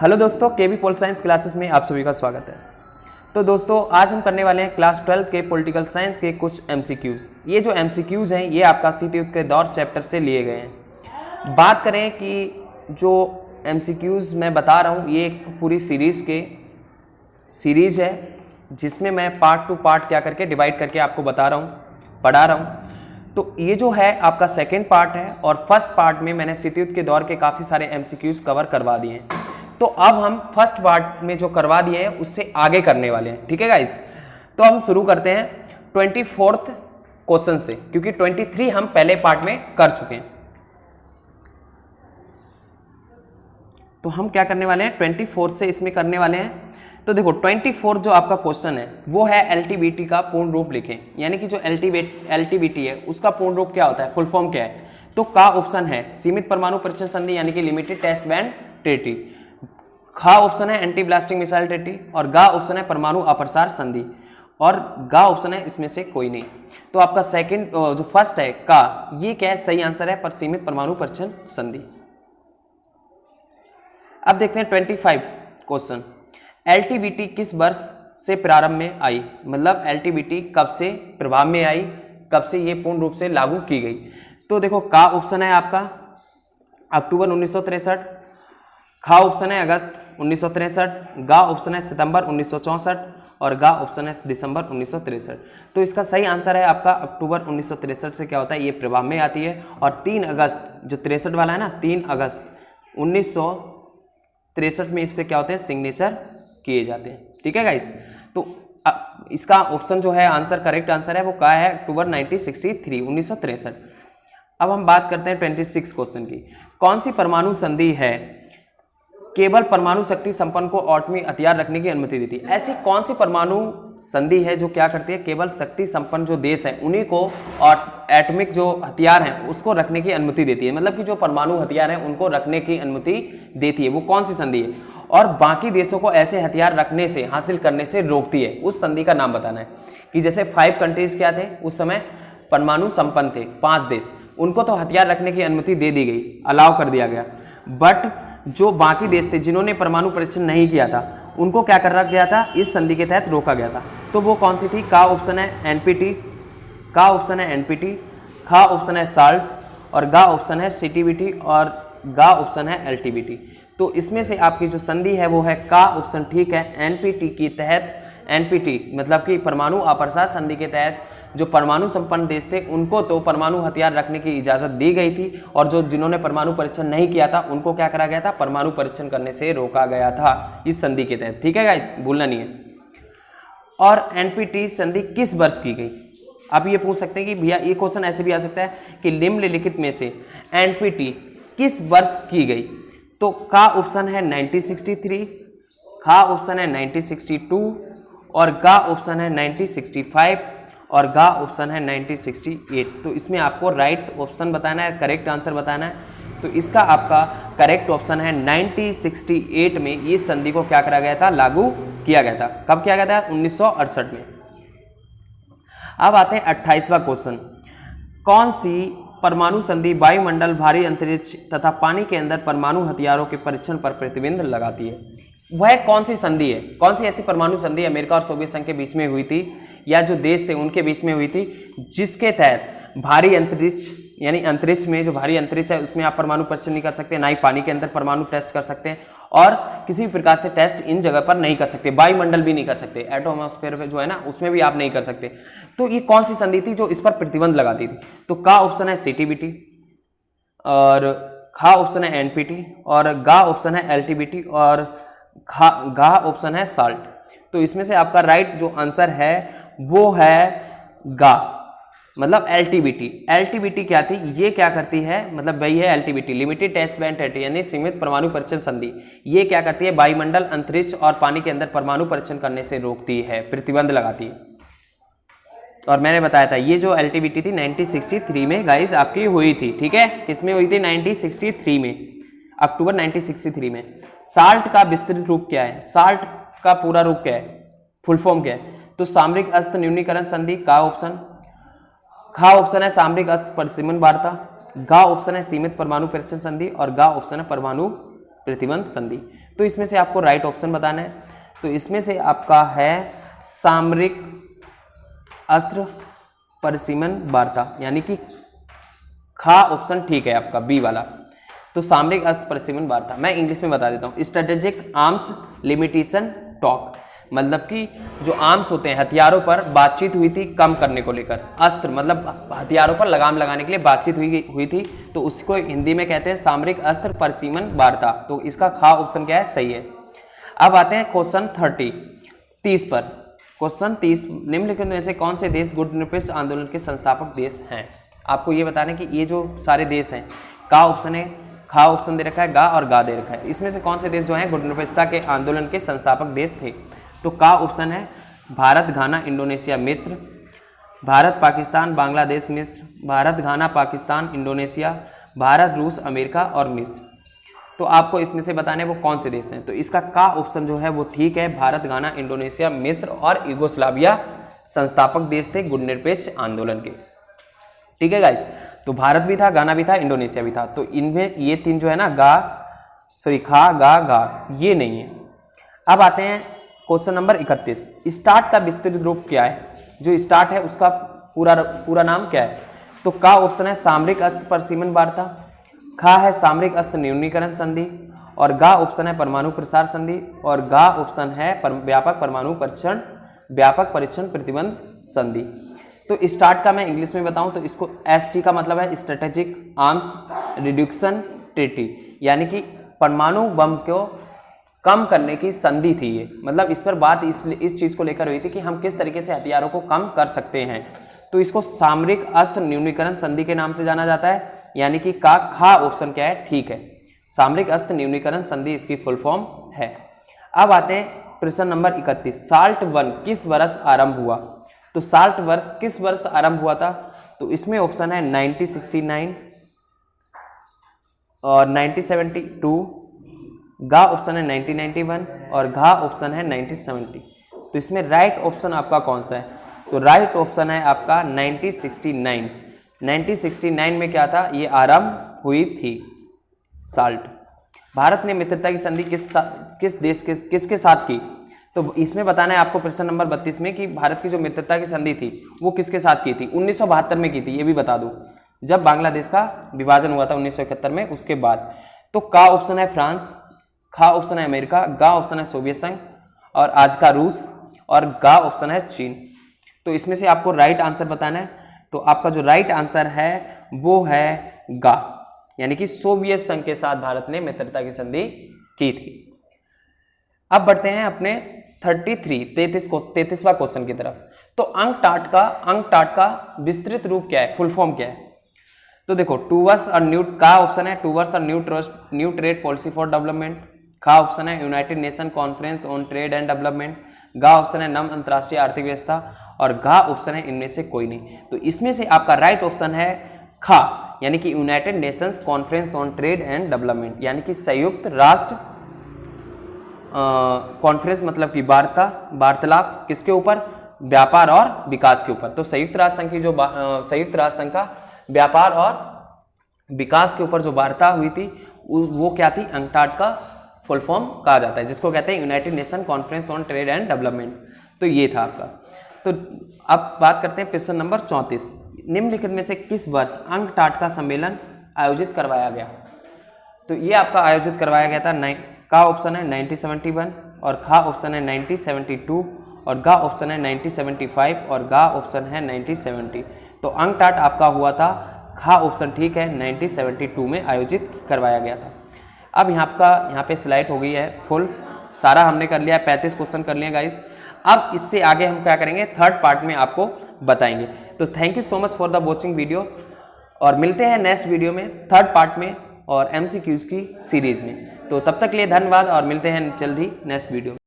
Hello दोस्तों, केवी pol science classes में आप सभी का स्वागत है। तो दोस्तों आज हम करने वाले हैं क्लास 12 के पॉलिटिकल साइंस के कुछ एमसीक्यूज़। ये जो एमसीक्यूज़ हैं ये आपका सीटी के दौर चैप्टर से लिए गए हैं। बात करें कि जो एमसीक्यूज़ मैं बता रहा हूँ ये एक पूरी सीरीज़ है जिसमें मैं पार्ट टू पार्ट क्या करके डिवाइड करके आपको बता रहा हूँ, पढ़ा रहा हूँ। तो ये जो है आपका सेकेंड पार्ट है और फर्स्ट पार्ट में मैंने सतयुग के दौर के काफ़ी सारे एमसीक्यूज़ कवर करवा दिए हैं। तो अब हम फर्स्ट पार्ट में जो करवा दिए हैं उससे आगे करने वाले हैं, ठीक है गाइस। तो हम शुरू करते हैं 24th क्वेश्चन से, क्योंकि 23 हम पहले पार्ट में कर चुके हैं। तो हम क्या करने वाले हैं 24 से इसमें करने वाले हैं। तो देखो 24 जो आपका क्वेश्चन है वो है एलटीबीटी का पूर्ण रूप लिखें, यानी कि जो एलटीबीटी है उसका पूर्ण रूप क्या होता है, फुल फॉर्म क्या है। तो का ऑप्शन है सीमित परमाणु परीक्षण संधि यानी कि लिमिटेड टेस्ट बैंड ट्रीटी, खा ऑप्शन है एंटी ब्लास्टिंग मिसाइल ट्रीटी और गा ऑप्शन है परमाणु अप्रसार संधि और गा ऑप्शन है इसमें से कोई नहीं। तो आपका सेकंड जो फर्स्ट है का, ये क्या है, सही आंसर है पर सीमित परमाणु परीक्षण संधि। अब देखते हैं 25 क्वेश्चन, एलटीबीटी किस वर्ष से प्रारंभ में आई, मतलब एलटीबीटी कब से प्रभाव में आई, कब से ये पूर्ण रूप से लागू की गई। तो देखो का ऑप्शन है आपका अक्टूबर 1963, खा ऑप्शन है अगस्त 1963, गा ऑप्शन है सितंबर 1964 और गा ऑप्शन है दिसंबर 1963। तो इसका सही आंसर है आपका अक्टूबर 1963 से क्या होता है, ये प्रभाव में आती है। और 3 अगस्त जो 63 वाला है ना, 3 अगस्त 1963 में इस पर क्या होते हैं, सिग्नेचर किए जाते हैं, ठीक है गाइस। तो इसका ऑप्शन जो है आंसर, करेक्ट आंसर है वो क्या है, अक्टूबर 1963। अब हम बात करते हैं 26 क्वेश्चन की, कौन सी परमाणु संधि है केवल परमाणु शक्ति संपन्न को एटॉमिक हथियार रखने की अनुमति देती है। ऐसी कौन सी परमाणु संधि है जो क्या करती है, केवल शक्ति संपन्न जो देश है उन्हीं को एटॉमिक जो हथियार हैं उसको रखने की अनुमति देती है, मतलब कि जो परमाणु हथियार हैं उनको रखने की अनुमति देती है, वो कौन सी संधि है। और बाकी देशों को ऐसे हथियार रखने से, हासिल करने से रोकती है, उस संधि का नाम बताना है। कि जैसे 5 कंट्रीज क्या थे उस समय, परमाणु संपन्न थे 5 देश, उनको तो हथियार रखने की अनुमति दे दी गई, अलाउ कर दिया गया। बट जो बाकी देश थे जिन्होंने परमाणु परीक्षण नहीं किया था उनको क्या कर रखा गया था, इस संधि के तहत रोका गया था। तो वो कौन सी थी, का ऑप्शन है एनपीटी, का ऑप्शन है एनपीटी, खा ऑप्शन है साल्ट और गा ऑप्शन है सीटीबीटी और गा ऑप्शन है एलटीबीटी। तो इसमें से आपकी जो संधि है वो है का ऑप्शन, ठीक है। एनपीटी के तहत, एनपीटी मतलब कि परमाणु अप्रसार संधि के तहत जो परमाणु संपन्न देश थे उनको तो परमाणु हथियार रखने की इजाजत दी गई थी, और जो जिन्होंने परमाणु परीक्षण नहीं किया था उनको क्या करा गया था, परमाणु परीक्षण करने से रोका गया था इस संधि के तहत, ठीक है गाइस, भूलना नहीं है। और एनपीटी संधि किस वर्ष की गई। आप ये पूछ सकते हैं कि भैया ये क्वेश्चन ऐसे भी आ सकता है कि निम्नलिखित में से एनपीटी किस वर्ष की गई। तो का ऑप्शन है 1963, खा ऑप्शन है 1962 और गा ऑप्शन है 1965 और गा ऑप्शन है 1968। तो इसमें आपको राइट ऑप्शन बताना है, करेक्ट आंसर बताना है। तो इसका आपका करेक्ट ऑप्शन है 1968 में इस संधि को क्या करा गया था, लागू किया गया था। कब किया गया था, 1968 में। अब आते हैं 28वां क्वेश्चन, कौन सी परमाणु संधि वायुमंडल, भारी अंतरिक्ष तथा पानी के अंदर परमाणु हथियारों के परीक्षण पर प्रतिबंध लगाती है। वह कौन सी संधि है, कौन सी ऐसी परमाणु संधि अमेरिका और सोवियत संघ के बीच में हुई थी या जो देश थे उनके बीच में हुई थी, जिसके तहत भारी अंतरिक्ष यानी अंतरिक्ष में जो भारी अंतरिक्ष है उसमें आप परमाणु परीक्षण नहीं कर सकते, ना ही पानी के अंदर परमाणु टेस्ट कर सकते हैं और किसी भी प्रकार से टेस्ट इन जगह पर नहीं कर सकते, वायुमंडल भी नहीं कर सकते, एटमॉस्फेयर जो है ना उसमें भी आप नहीं कर सकते। तो ये कौन सी संधि थी जो इस पर प्रतिबंध लगाती थी। तो का ऑप्शन है सीटीबीटी और खा ऑप्शन है एनपीटी और गा ऑप्शन है एलटीबीटी और गा ऑप्शन है साल्ट। तो इसमें से आपका राइट जो आंसर है वो है गा, मतलब एलटीबीटी। एलटीबीटी क्या थी, ये क्या करती है, मतलब वही है एलटीबीटी, लिमिटेड टेस्ट बैंड ट्रीटी यानी सीमित परमाणु परीक्षण संधि। ये क्या करती है, वायुमंडल, अंतरिक्ष और पानी के अंदर परमाणु परीक्षण करने से रोकती है, प्रतिबंध लगाती है। और मैंने बताया था ये जो एलटीबीटी थी 1963 में गाइस आपकी हुई थी, ठीक है। किसमें हुई थी, 1963 में, अक्टूबर 1963 में। साल्ट का विस्तृत रूप क्या है, साल्ट का पूरा रूप क्या है, फुल फॉर्म क्या है। तो सामरिक अस्त्र न्यूनीकरण संधि, का ऑप्शन, खा ऑप्शन है सामरिक अस्त्र परिसीमन वार्ता, गा ऑप्शन है सीमित परमाणु परीक्षण संधि और गा ऑप्शन है परमाणु प्रतिबंध संधि। तो इसमें से आपको राइट ऑप्शन बताना है। तो इसमें से आपका है सामरिक अस्त्र परिसीमन वार्ता, यानी कि खा ऑप्शन ठीक है आपका बी वाला। तो सामरिक अस्त्र परिसीमन वार्ता मैं इंग्लिश में बता देता हूँ। स्ट्रेटेजिक आर्म्स लिमिटेशन टॉक, मतलब कि जो आर्म्स होते हैं हथियारों पर बातचीत हुई थी कम करने को लेकर। अस्त्र मतलब हथियारों पर लगाम लगाने के लिए बातचीत हुई थी, तो उसको हिंदी में कहते हैं सामरिक अस्त्र परिसीमन वार्ता। तो इसका खा ऑप्शन क्या है, सही है। अब आते हैं क्वेश्चन 30 पर। क्वेश्चन 30, निम्नलिखित में से कौन से देश गुट निरपेक्ष आंदोलन के संस्थापक देश हैं? आपको ये बताना है कि ये जो सारे देश हैं, का ऑप्शन है, खा ऑप्शन दे रखा है, गा और गा दे रखा है। इसमें से कौन से देश जो हैं गुट निरपेक्षता के आंदोलन के संस्थापक देश थे? तो का ऑप्शन है भारत, घाना, इंडोनेशिया, मिस्र, भारत, पाकिस्तान, बांग्लादेश, मिस्र, भारत, घाना, पाकिस्तान, इंडोनेशिया, भारत, रूस, अमेरिका और मिस्र। तो आपको इसमें से बताने वो कौन से देश हैं। तो इसका का ऑप्शन जो है वो ठीक है, भारत, घाना, इंडोनेशिया, मिस्र और यूगोस्लाविया संस्थापक देश थे गुट निरपेक्ष आंदोलन के। ठीक है गाइस, तो भारत भी था, गाना भी था, इंडोनेशिया भी था। तो इनमें ये तीन जो है ना खा, गा ये नहीं है। अब आते हैं क्वेश्चन नंबर 31। स्टार्ट का विस्तृत रूप क्या है? जो स्टार्ट है उसका पूरा नाम क्या है? तो का ऑप्शन है सामरिक अस्त्र परिसीमन वार्ता, खा है सामरिक अस्त्र न्यूनीकरण संधि और गा ऑप्शन है परमाणु प्रसार संधि और गा ऑप्शन है व्यापक परीक्षण प्रतिबंध संधि। तो स्टार्ट का मैं इंग्लिश में बताऊं तो इसको ST का मतलब है स्ट्रेटेजिक आर्म्स रिड्यूक्शन ट्रीटी, यानी कि परमाणु बम को कम करने की संधि थी ये। मतलब इस पर बात इस चीज़ को लेकर हुई थी कि हम किस तरीके से हथियारों को कम कर सकते हैं। तो इसको सामरिक अस्त्र न्यूनीकरण संधि के नाम से जाना जाता है, यानी कि का खा ऑप्शन क्या है, ठीक है, सामरिक अस्त्र न्यूनीकरण संधि इसकी फुल फॉर्म है। अब आते हैं प्रश्न नंबर 31। साल्ट 1 किस वर्ष आरंभ हुआ? तो साल्ट वर्ष किस वर्ष आरंभ हुआ था? तो इसमें ऑप्शन है 1969 और 1972, गा ऑप्शन है 1991 और घा ऑप्शन है 1970। तो इसमें राइट ऑप्शन आपका कौन सा है? तो राइट ऑप्शन है आपका 1969। 1969 में क्या था, ये आरंभ हुई थी साल्ट। भारत ने मित्रता की संधि किसके साथ की? तो इसमें बताना है आपको प्रश्न नंबर 32 में कि भारत की जो मित्रता की संधि थी वो किसके साथ की थी? 1972 में की थी, ये भी बता दूं, जब बांग्लादेश का विभाजन हुआ था 1971 में, उसके बाद। तो का ऑप्शन है फ्रांस, खा ऑप्शन है अमेरिका, गा ऑप्शन है सोवियत संघ और आज का रूस और गा ऑप्शन है चीन। तो इसमें से आपको राइट आंसर बताना है। तो आपका जो राइट आंसर है वो है गा, यानी कि सोवियत संघ के साथ भारत ने मित्रता की संधि की थी। अब बढ़ते हैं अपने 33वां क्वेश्चन की तरफ। तो अंकटाट का विस्तृत रूप क्या है, फुल फॉर्म क्या है? तो देखो टूवर्ड्स और न्यू का ऑप्शन है टूवर्ड्स और new trade policy for development, खा ऑप्शन है United nation conference on trade and development, गा ऑप्शन है नम अंतर्राष्ट्रीय आर्थिक व्यवस्था और घा ऑप्शन है इनमें से कोई नहीं। तो इसमें से आपका राइट ऑप्शन है खा, यानी कि United Nations conference on trade and development, यानी कि संयुक्त राष्ट्र कॉन्फ्रेंस मतलब कि वार्तालाप किसके ऊपर? व्यापार और विकास के ऊपर। तो संयुक्त राष्ट्र संघ का व्यापार और विकास के ऊपर जो वार्ता हुई थी वो क्या थी? अंकटाड का फुल फॉर्म कहा जाता है, जिसको कहते हैं United nation conference on trade and development. तो ये था आपका। तो अब बात करते हैं प्रश्न नंबर 34। निम्नलिखित में से किस वर्ष अंकटाड का सम्मेलन आयोजित करवाया गया? तो ये आपका आयोजित करवाया गया था, का ऑप्शन है 1971 और खा ऑप्शन है 1972 और गा ऑप्शन है 1975 और गा ऑप्शन है 1970। तो अंकटाड आपका हुआ था, खा ऑप्शन ठीक है, 1972 में आयोजित करवाया गया था। अब यहाँ पे स्लाइड हो गई है फुल, सारा हमने कर लिया है, 35 क्वेश्चन कर लिए गाइस। अब इससे आगे हम क्या करेंगे, थर्ड पार्ट में आपको बताएंगे। तो thank you so much for the watching video और मिलते हैं नेक्स्ट वीडियो में, थर्ड पार्ट में और MCQs की सीरीज में। तो तब तक के लिए धन्यवाद और मिलते हैं जल्द ही नेक्स्ट वीडियो में।